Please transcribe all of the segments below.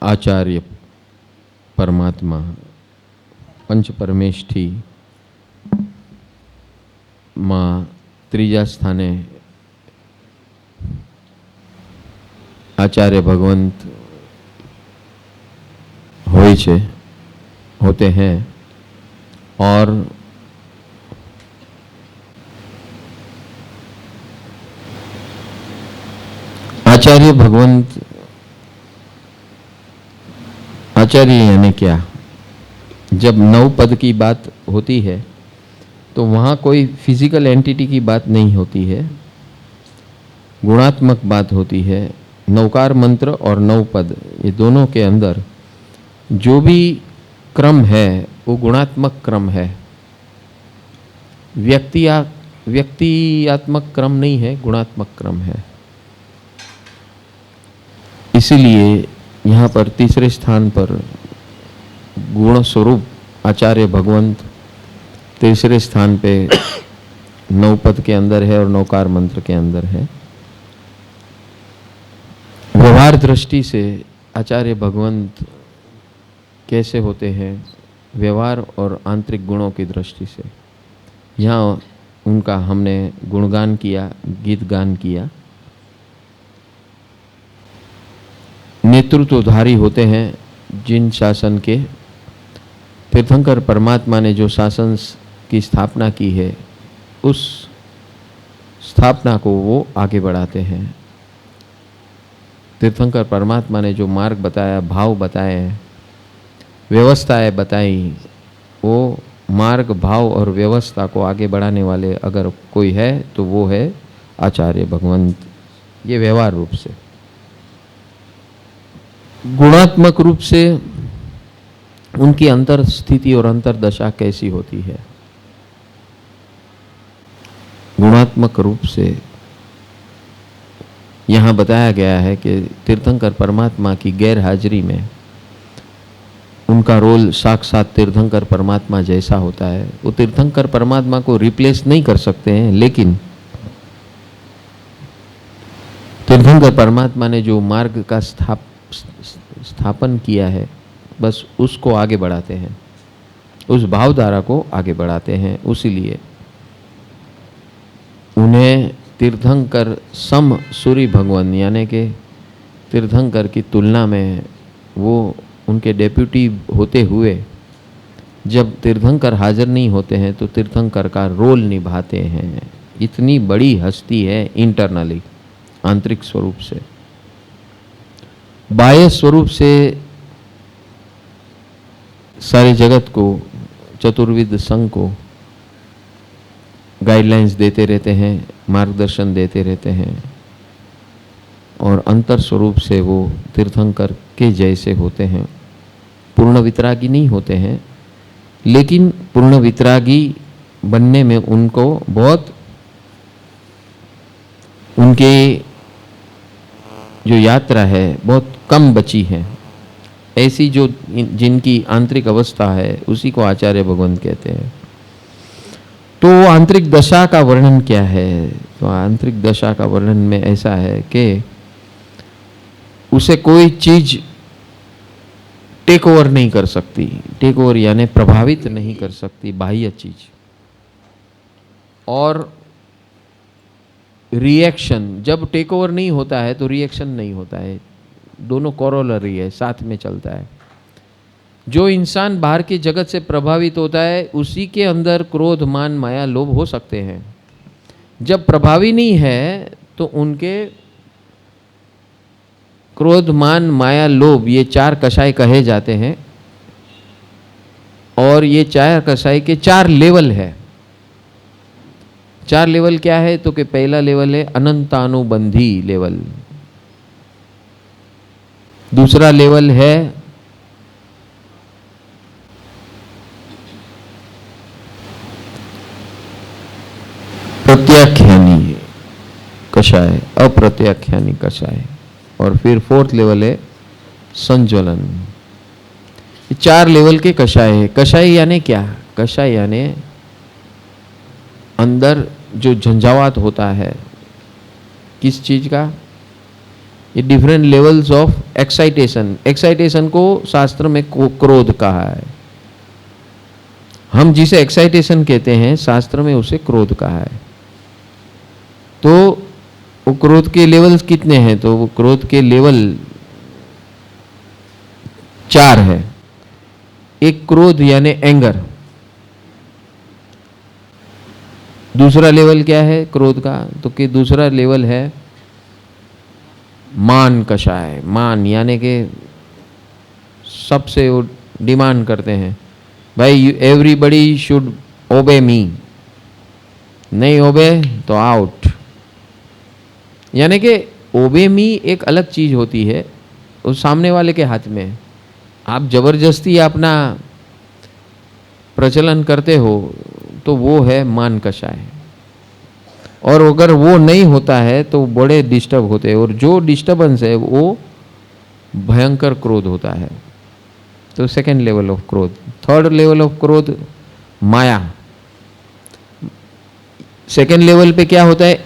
आचार्य परमात्मा पंच परमेष्ठी मां त्रीजा स्थाने आचार्य भगवंत होते हैं और आचार्य भगवंत आचार्य यानी क्या? जब नौ पद की बात होती है तो वहाँ कोई फिजिकल एंटिटी की बात नहीं होती है, गुणात्मक बात होती है। नौकार मंत्र और नौ पद ये दोनों के अंदर जो भी क्रम है वो गुणात्मक क्रम है, व्यक्तियात्मक क्रम नहीं है, गुणात्मक क्रम है। इसीलिए यहाँ पर तीसरे स्थान पर गुण स्वरूप आचार्य भगवंत तीसरे स्थान पे नौ पद के अंदर है और नौकार मंत्र के अंदर है। व्यवहार दृष्टि से आचार्य भगवंत कैसे होते हैं? व्यवहार और आंतरिक गुणों की दृष्टि से यहाँ उनका हमने गुणगान किया, गीत गान किया। नेतृत्वधारी होते हैं जिन शासन के तीर्थंकर परमात्मा ने जो शासन की स्थापना की है उस स्थापना को वो आगे बढ़ाते हैं। तीर्थंकर परमात्मा ने जो मार्ग बताया, भाव बताए, व्यवस्थाएं बताई, वो मार्ग, भाव और व्यवस्था को आगे बढ़ाने वाले अगर कोई है तो वो है आचार्य भगवंत। ये व्यवहार रूप से। गुणात्मक रूप से उनकी अंतर स्थिति और अंतर दशा कैसी होती है? गुणात्मक रूप से यहाँ बताया गया है कि तीर्थंकर परमात्मा की गैर हाजिरी में उनका रोल साक्षात तीर्थंकर परमात्मा जैसा होता है। वो तीर्थंकर परमात्मा को रिप्लेस नहीं कर सकते हैं, लेकिन तीर्थंकर परमात्मा ने जो मार्ग का स्थापन किया है बस उसको आगे बढ़ाते हैं, उस भावधारा को आगे बढ़ाते हैं। उसीलिए उन्हें तीर्थंकर सम सूरी भगवान यानी कि तीर्थंकर की तुलना में वो उनके डेप्यूटी होते हुए जब तीर्थंकर हाजिर नहीं होते हैं तो तीर्थंकर का रोल निभाते हैं। इतनी बड़ी हस्ती है इंटरनली, आंतरिक स्वरूप से। बाह्य स्वरूप से सारे जगत को, चतुर्विद संघ को गाइडलाइंस देते रहते हैं, मार्गदर्शन देते रहते हैं और अंतर स्वरूप से वो तीर्थंकर के जैसे होते हैं। पूर्ण वितरागी नहीं होते हैं, लेकिन पूर्ण वितरागी बनने में उनको बहुत, उनके जो यात्रा है बहुत कम बची है। ऐसी जो जिनकी आंतरिक अवस्था है उसी को आचार्य भगवंत कहते हैं। तो आंतरिक दशा का वर्णन क्या है? तो आंतरिक दशा का वर्णन में ऐसा है कि उसे कोई चीज टेक ओवर नहीं कर सकती। टेक ओवर यानी प्रभावित नहीं कर सकती बाह्य चीज। और रिएक्शन, जब टेक ओवर नहीं होता है तो रिएक्शन नहीं होता है। दोनों कोरोलरी है, साथ में चलता है। जो इंसान बाहर के जगत से प्रभावित होता है उसी के अंदर क्रोध, मान, माया, लोभ हो सकते हैं। जब प्रभावी नहीं है तो उनके क्रोध, मान, माया, लोभ ये चार कषाय कहे जाते हैं। और ये चार कषाय के चार लेवल है। चार लेवल क्या है? तो कि पहला लेवल है अनंतानुबंधी लेवल, दूसरा लेवल है प्रत्याख्यानी कषाय, अप्रत्याख्यानी कषाय, और फिर फोर्थ लेवल है संज्वलन। ये चार लेवल के कषाय है। कषाय यानी क्या? कषाय यानी अंदर जो झंझावात होता है, किस चीज का? ये different levels of excitation. Excitation को शास्त्र में क्रोध कहा है। हम जिसे एक्साइटेशन कहते हैं शास्त्र में उसे क्रोध कहा है। तो वो क्रोध के लेवल्स कितने हैं? तो वो क्रोध के लेवल 4 है। एक क्रोध यानी एंगर। दूसरा लेवल क्या है क्रोध का? तो कि दूसरा लेवल है मान कषाय। मान यानी कि सबसे वो डिमांड करते हैं, भाई एवरीबडी शुड ओबे मी, नहीं ओबे तो आउट। यानी कि ओबे मी एक अलग चीज होती है, उस सामने वाले के हाथ में। आप जबरदस्ती अपना प्रचलन करते हो तो वो है मान कषाय। और अगर वो नहीं होता है तो बड़े डिस्टर्ब होते हैं, और जो डिस्टर्बेंस है वो भयंकर क्रोध होता है। तो सेकेंड लेवल ऑफ क्रोध। थर्ड लेवल ऑफ क्रोध माया। सेकेंड लेवल पे क्या होता है?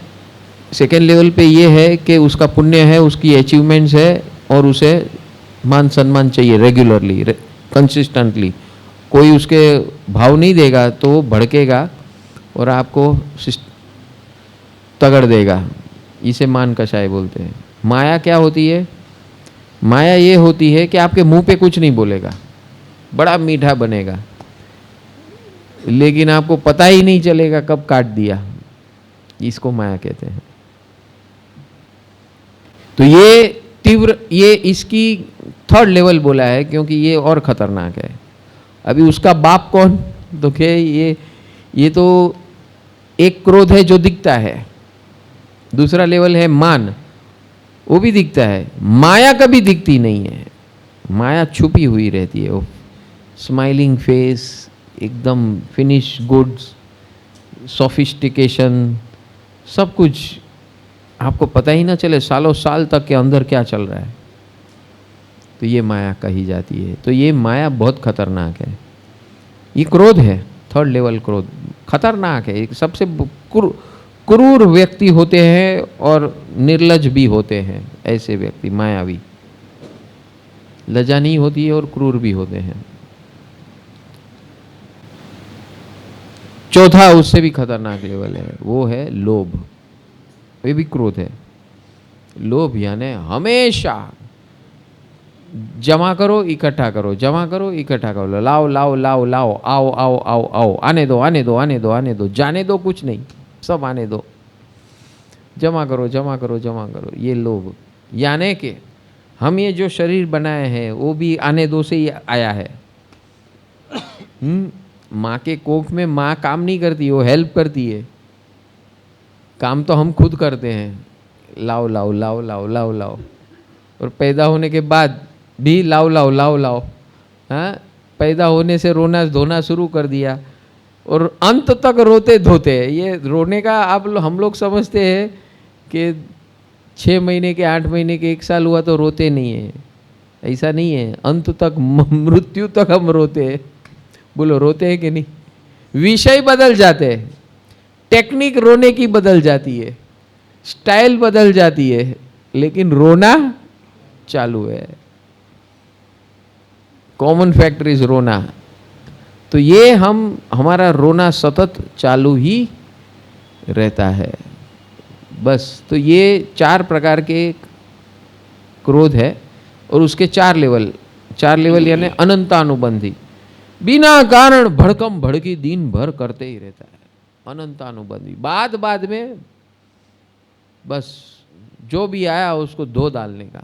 सेकेंड लेवल पे ये है कि उसका पुण्य है, उसकी अचीवमेंट्स है, और उसे मान सम्मान चाहिए रेगुलरली, कंसिस्टेंटली। कोई उसके भाव नहीं देगा तो वो भड़केगा और आपको तगड़ देगा। इसे मान कषाय बोलते हैं। माया क्या होती है? माया ये होती है कि आपके मुंह पे कुछ नहीं बोलेगा, बड़ा मीठा बनेगा, लेकिन आपको पता ही नहीं चलेगा कब काट दिया। इसको माया कहते हैं। तो ये तीव्र, ये इसकी थर्ड लेवल बोला है क्योंकि ये और खतरनाक है। अभी उसका बाप कौन? तो क्या ये तो एक क्रोध है जो दिखता है। दूसरा लेवल है मान, वो भी दिखता है। माया कभी दिखती नहीं है, माया छुपी हुई रहती है। वो स्माइलिंग फेस, एकदम फिनिश गुड्स, सोफिस्टिकेशन, सब कुछ आपको पता ही ना चले सालों साल तक के अंदर क्या चल रहा है। तो ये माया कही जाती है। तो ये माया बहुत खतरनाक है। ये क्रोध है, थर्ड लेवल क्रोध खतरनाक है। सबसे क्रूर व्यक्ति होते हैं और निर्लज भी होते हैं ऐसे व्यक्ति, मायावी। लज्जा नहीं होती है और क्रूर भी होते हैं। चौथा उससे भी खतरनाक लेवल है, वो है लोभ। ये भी क्रोध है। लोभ यानी हमेशा जमा करो इकट्ठा करो, जमा करो इकट्ठा करो, लाओ लाओ लाओ लाओ, आओ आओ आओ आओ, आने दो आने दो आने दो आने दो, जाने दो कुछ नहीं, सब आने दो, जमा करो जमा करो जमा करो। ये लोभ। यानी कि हम ये जो शरीर बनाए हैं वो भी आने दो से ही आया है। माँ के कोख में माँ काम नहीं करती, वो हेल्प करती है। काम तो हम खुद करते हैं, लाओ लाओ लाओ लाओ लाओ लाओ। और पैदा होने के बाद भी लाओ लाओ लाओ लाओ। हाँ, पैदा होने से रोना धोना शुरू कर दिया और अंत तक रोते धोते। ये रोने का हम लोग समझते हैं कि 6 महीने के 8 महीने के 1 साल हुआ तो रोते नहीं है। ऐसा नहीं है, अंत तक मृत्यु तक हम रोते हैं। बोलो रोते हैं कि नहीं? विषय बदल जाते हैं, टेक्निक रोने की बदल जाती है, स्टाइल बदल जाती है, लेकिन रोना चालू है। कॉमन फैक्टर इज रोना। तो ये हमारा रोना सतत चालू ही रहता है बस। तो ये 4 प्रकार के क्रोध है और उसके 4 लेवल यानी अनंतानुबंधी। बिना कारण भड़कम भड़की दिन भर करते ही रहता है, अनंतानुबंधी। बाद में बस जो भी आया उसको धो डालने का।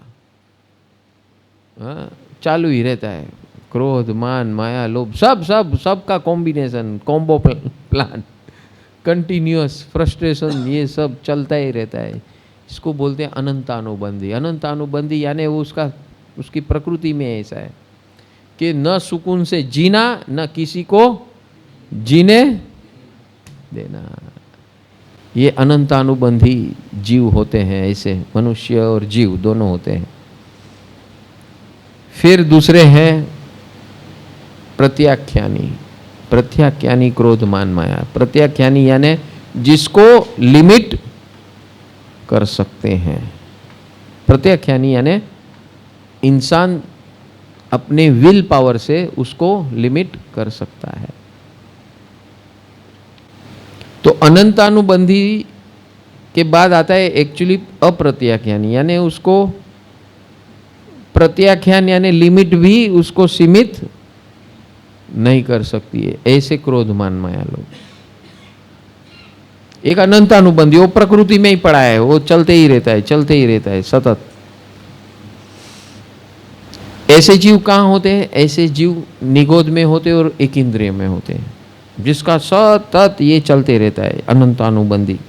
हाँ, चालू ही रहता है। क्रोध, मान, माया, लोभ, सब का combination, combo plan, continuous frustration, ये सब चलता ही रहता है। इसको बोलते हैं अनंतानुबंधी। अनंतानुबंधी यानी वो उसकी प्रकृति में ऐसा है कि न सुकून से जीना, न किसी को जीने देना। ये अनंतानुबंधी जीव होते हैं। ऐसे मनुष्य और जीव दोनों होते हैं। फिर दूसरे हैं प्रत्याख्यानी। प्रत्याख्यानी क्रोध, मान, माया। प्रत्याख्यानी यानी जिसको लिमिट कर सकते हैं, प्रत्याख्यानी यानी इंसान अपने विल पावर से उसको लिमिट कर सकता है। तो अनंतानुबंधी के बाद आता है एक्चुअली अप्रत्याख्यानी, यानी उसको प्रत्याख्यान यानी लिमिट भी उसको सीमित नहीं कर सकती है, ऐसे क्रोधमान माया लोग। एक अनंतानुबंधी वो प्रकृति में ही पड़ा है, वो चलते ही रहता है, चलते ही रहता है सतत। ऐसे जीव कहाँ होते हैं? ऐसे जीव निगोद में होते और एक इंद्रिय में होते हैं, जिसका सतत ये चलते रहता है अनंतानुबंधी।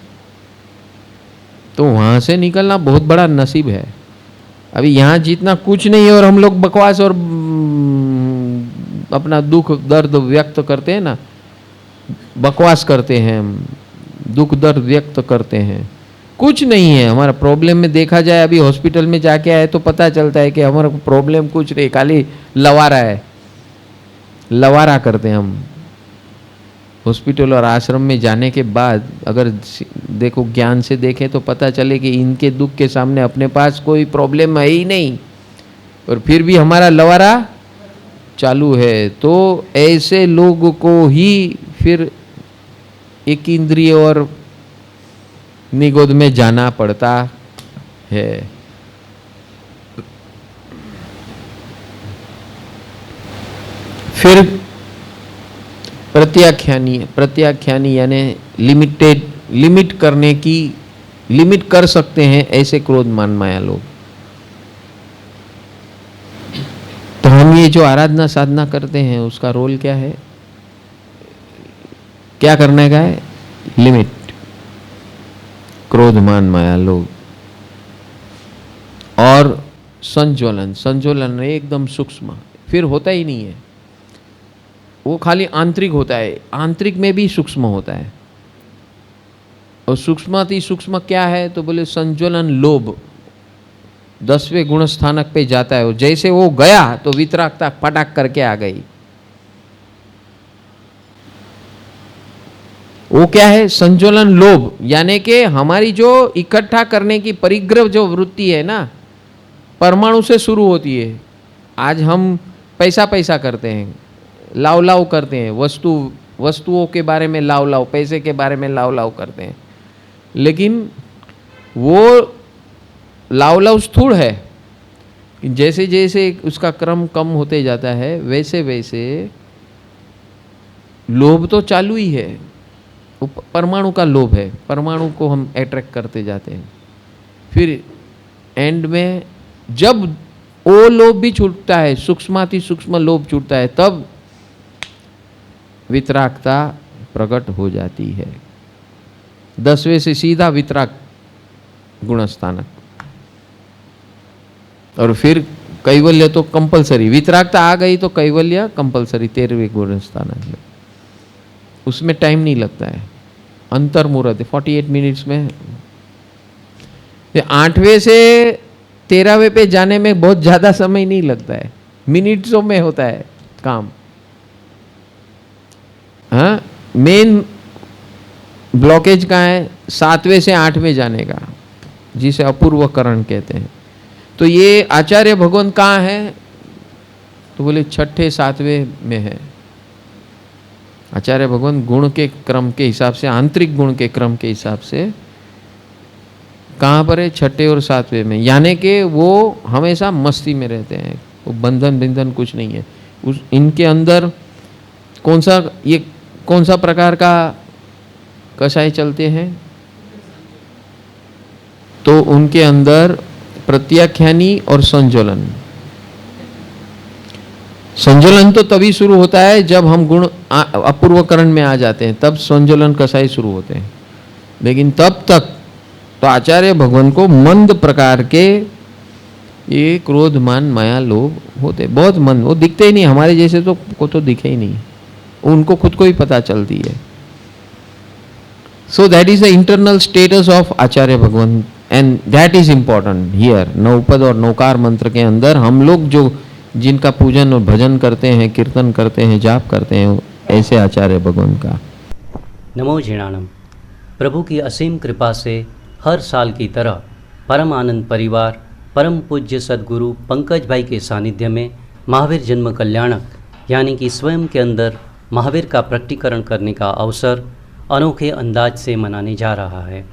तो वहां से निकलना बहुत बड़ा नसीब है। अभी यहाँ जितना कुछ नहीं है और हम लोग बकवास और अपना दुख दर्द व्यक्त करते हैं ना, बकवास करते हैं, दुख दर्द व्यक्त करते हैं, कुछ नहीं है हमारा प्रॉब्लम में। देखा जाए अभी हॉस्पिटल में जाके आए तो पता चलता है कि हमारा प्रॉब्लम कुछ नहीं, खाली लवारा है, लवारा करते हैं हम। हॉस्पिटल और आश्रम में जाने के बाद अगर देखो ज्ञान से देखें तो पता चले कि इनके दुख के सामने अपने पास कोई प्रॉब्लम है ही नहीं, और फिर भी हमारा लवारा चालू है। तो ऐसे लोगों को ही फिर एक इंद्रिय और निगोद में जाना पड़ता है। फिर प्रत्याख्यानी यानी लिमिटेड, लिमिट करने की, लिमिट कर सकते हैं ऐसे क्रोधमान माया लोग। तो हम ये जो आराधना साधना करते हैं उसका रोल क्या है? क्या करने का है? लिमिट। क्रोधमान माया लोग। और संज्वलन, संज्वलन एकदम सूक्ष्म, फिर होता ही नहीं है, वो खाली आंतरिक होता है, आंतरिक में भी सूक्ष्म होता है। और सूक्ष्माति सूक्ष्म क्या है? तो बोले संज्वलन लोभ 10वें गुण स्थानक पे जाता है। जैसे वो गया तो वितरागता पटाक करके आ गई। वो क्या है? संज्वलन लोभ, यानी कि हमारी जो इकट्ठा करने की परिग्रह जो वृत्ति है ना, परमाणु से शुरू होती है। आज हम पैसा पैसा करते हैं, लाव लाव करते हैं, वस्तुओं के बारे में लाव लाव, पैसे के बारे में लाव लाव करते हैं, लेकिन वो लाव लाव स्थूल है। जैसे जैसे उसका क्रम कम होते जाता है वैसे वैसे लोभ तो चालू ही है, परमाणु का लोभ है, परमाणु को हम अट्रैक्ट करते जाते हैं। फिर एंड में जब वो लोभ भी छूटता है, सूक्ष्माति सूक्ष्म लोभ छूटता है, तब वितरागता प्रकट हो जाती है। 10वें से सीधा वितराग गुणस्थानक, और फिर कैवल्य तो कंपलसरी, वितरागता आ गई तो कैवल्य कंपलसरी 13वें गुणस्थानक में, उसमें टाइम नहीं लगता है। अंतर्मुहूर्त 48 मिनट्स में। 8वें से 13वें पे जाने में बहुत ज्यादा समय नहीं लगता है, मिनट्सों में होता है काम। हाँ, मेन ब्लॉकेज कहाँ है? 7वें से 8वें जाने का, जिसे अपूर्वकरण कहते हैं। तो ये आचार्य भगवान कहाँ है? तो बोले 6ठे 7वें में है। आचार्य भगवान गुण के क्रम के हिसाब से, आंतरिक गुण के क्रम के हिसाब से कहाँ पर है? 6ठे और 7वें में, यानी कि वो हमेशा मस्ती में रहते हैं, वो बंधन बिंधन कुछ नहीं है। उस इनके अंदर कौन सा प्रकार का कषाय चलते हैं? तो उनके अंदर प्रत्याख्यानी और संज्वलन। संज्वलन तो तभी शुरू होता है जब हम गुण अपूर्वकरण में आ जाते हैं, तब संज्वलन कषाय शुरू होते हैं। लेकिन तब तक तो आचार्य भगवान को मंद प्रकार के ये क्रोधमान माया लोग होते, बहुत मंद, वो दिखते ही नहीं, हमारे जैसे तो को तो दिखे ही नहीं, उनको खुद को ही पता चलती है। So that is the internal status of आचार्य भगवान, and that is important here. नवपद और नौकार मंत्र के अंदर हम लोग जो जिनका पूजन और भजन करते हैं, कीर्तन करते हैं, जाप करते हैं, ऐसे आचार्य भगवान का। नमो झिणाणम। प्रभु की असीम कृपा से हर साल की तरह परम आनंद परिवार परम पूज्य सद्गुरु पंकज भाई के सानिध्य में महावीर जन्म कल्याणक यानी कि स्वयं के अंदर महावीर का प्रकटीकरण करने का अवसर अनोखे अंदाज से मनाने जा रहा है।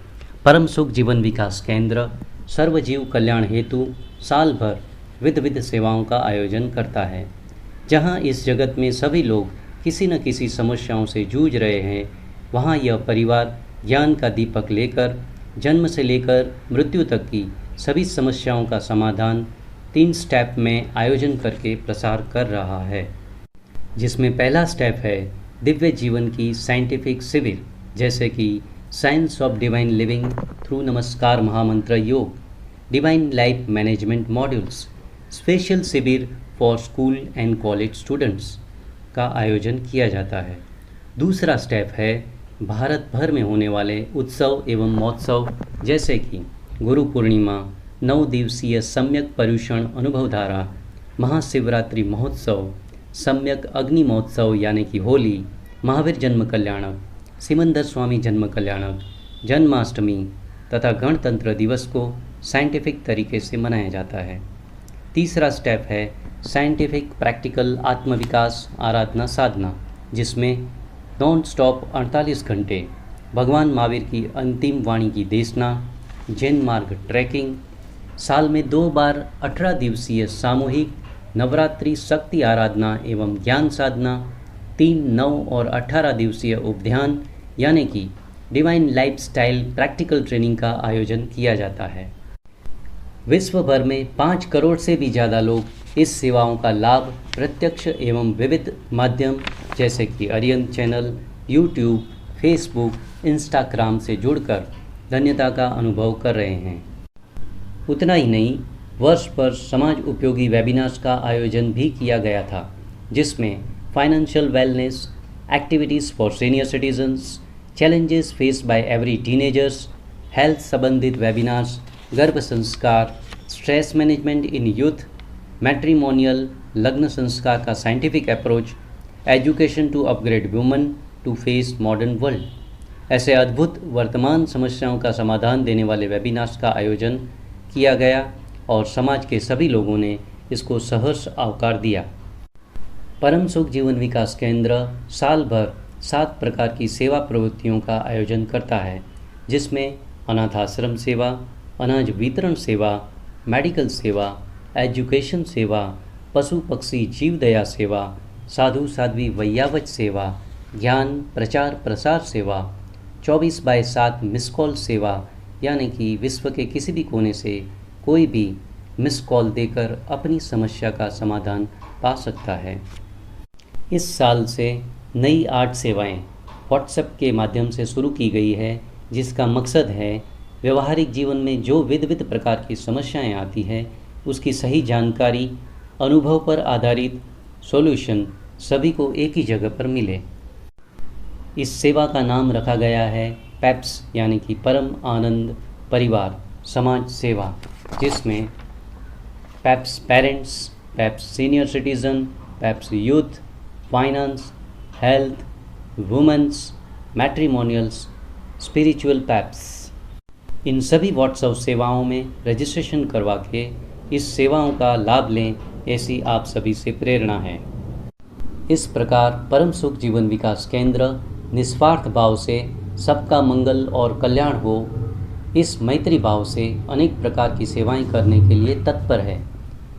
परम सुख जीवन विकास केंद्र सर्वजीव कल्याण हेतु साल भर विविध सेवाओं का आयोजन करता है, जहां इस जगत में सभी लोग किसी न किसी समस्याओं से जूझ रहे हैं। वहां यह परिवार ज्ञान का दीपक लेकर जन्म से लेकर मृत्यु तक की सभी समस्याओं का समाधान 3 स्टेप में आयोजन करके प्रसार कर रहा है, जिसमें पहला स्टेप है दिव्य जीवन की साइंटिफिक शिविर, जैसे कि science of divine living through नमस्कार महामंत्र योग, divine life management modules, special शिविर for school and college students का आयोजन किया जाता है। दूसरा स्टेप है भारत भर में होने वाले उत्सव एवं महोत्सव, जैसे कि गुरु पूर्णिमा, 9 दिवसीय सम्यक पर्युषण अनुभव धारा, महाशिवरात्रि महोत्सव, सम्यक अग्नि महोत्सव यानी कि होली, महावीर जन्म कल्याणक, सिमंदर स्वामी जन्म कल्याणक, जन्माष्टमी तथा गणतंत्र दिवस को साइंटिफिक तरीके से मनाया जाता है। तीसरा स्टेप है साइंटिफिक प्रैक्टिकल आत्मविकास आराधना साधना, जिसमें नॉन स्टॉप 48 घंटे भगवान महावीर की अंतिम वाणी की देशना, जैन मार्ग ट्रैकिंग, साल में 2 बार 18 दिवसीय सामूहिक नवरात्रि शक्ति आराधना एवं ज्ञान साधना, 3, 9 और 18 दिवसीय उपध्यान यानी कि डिवाइन लाइफस्टाइल प्रैक्टिकल ट्रेनिंग का आयोजन किया जाता है। विश्व भर में 5 करोड़ से भी ज़्यादा लोग इस सेवाओं का लाभ प्रत्यक्ष एवं विविध माध्यम जैसे कि Aryan channel, YouTube, Facebook, Instagram से जुड़कर धन्यता का अनुभव कर रहे हैं। उतना ही नहीं, वर्ष पर समाज उपयोगी वेबिनार्स का आयोजन भी किया गया था, जिसमें financial wellness, activities for senior citizens, challenges faced by every teenagers, health संबंधित वेबिनार्स, गर्भ संस्कार, stress management in youth, matrimonial लग्न संस्कार का scientific approach, education to upgrade woman to face modern world, ऐसे अद्भुत वर्तमान समस्याओं का समाधान देने वाले वेबिनार्स का आयोजन किया गया और समाज के सभी लोगों ने इसको सहर्ष आवकार दिया। परम सुख जीवन विकास केंद्र साल भर 7 प्रकार की सेवा प्रवृत्तियों का आयोजन करता है, जिसमें अनाथ आश्रम सेवा, अनाज वितरण सेवा, मेडिकल सेवा, एजुकेशन सेवा, पशु पक्षी जीव दया सेवा, साधु साध्वी वैयावच सेवा, ज्ञान प्रचार प्रसार सेवा, 24/7 मिस कॉल सेवा यानी कि विश्व के किसी भी कोने से कोई भी मिस कॉल देकर अपनी समस्या का समाधान पा सकता है। इस साल से नई 8 सेवाएं व्हाट्सएप के माध्यम से शुरू की गई है, जिसका मकसद है व्यवहारिक जीवन में जो विविध प्रकार की समस्याएं आती हैं उसकी सही जानकारी, अनुभव पर आधारित सॉल्यूशन सभी को एक ही जगह पर मिले। इस सेवा का नाम रखा गया है पैप्स यानी कि परम आनंद परिवार समाज सेवा, जिसमें PAPS parents, PAPS senior citizen, PAPS youth, finance, health, women's, matrimonials, spiritual PAPS, इन सभी व्हाट्सएप सेवाओं में रजिस्ट्रेशन करवा के इस सेवाओं का लाभ लें, ऐसी आप सभी से प्रेरणा है। इस प्रकार परम सुख जीवन विकास केंद्र निस्वार्थ भाव से सबका मंगल और कल्याण हो, इस मैत्री भाव से अनेक प्रकार की सेवाएं करने के लिए तत्पर है।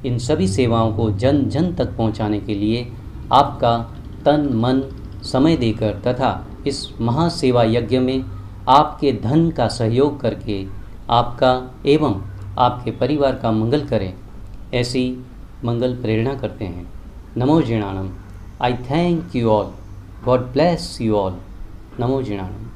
इन सभी सेवाओं को जन जन तक पहुंचाने के लिए आपका तन मन समय देकर तथा इस महासेवा यज्ञ में आपके धन का सहयोग करके आपका एवं आपके परिवार का मंगल करें, ऐसी मंगल प्रेरणा करते हैं। नमो जिणाणम। I thank you all. God bless you all. नमो जिणाणम।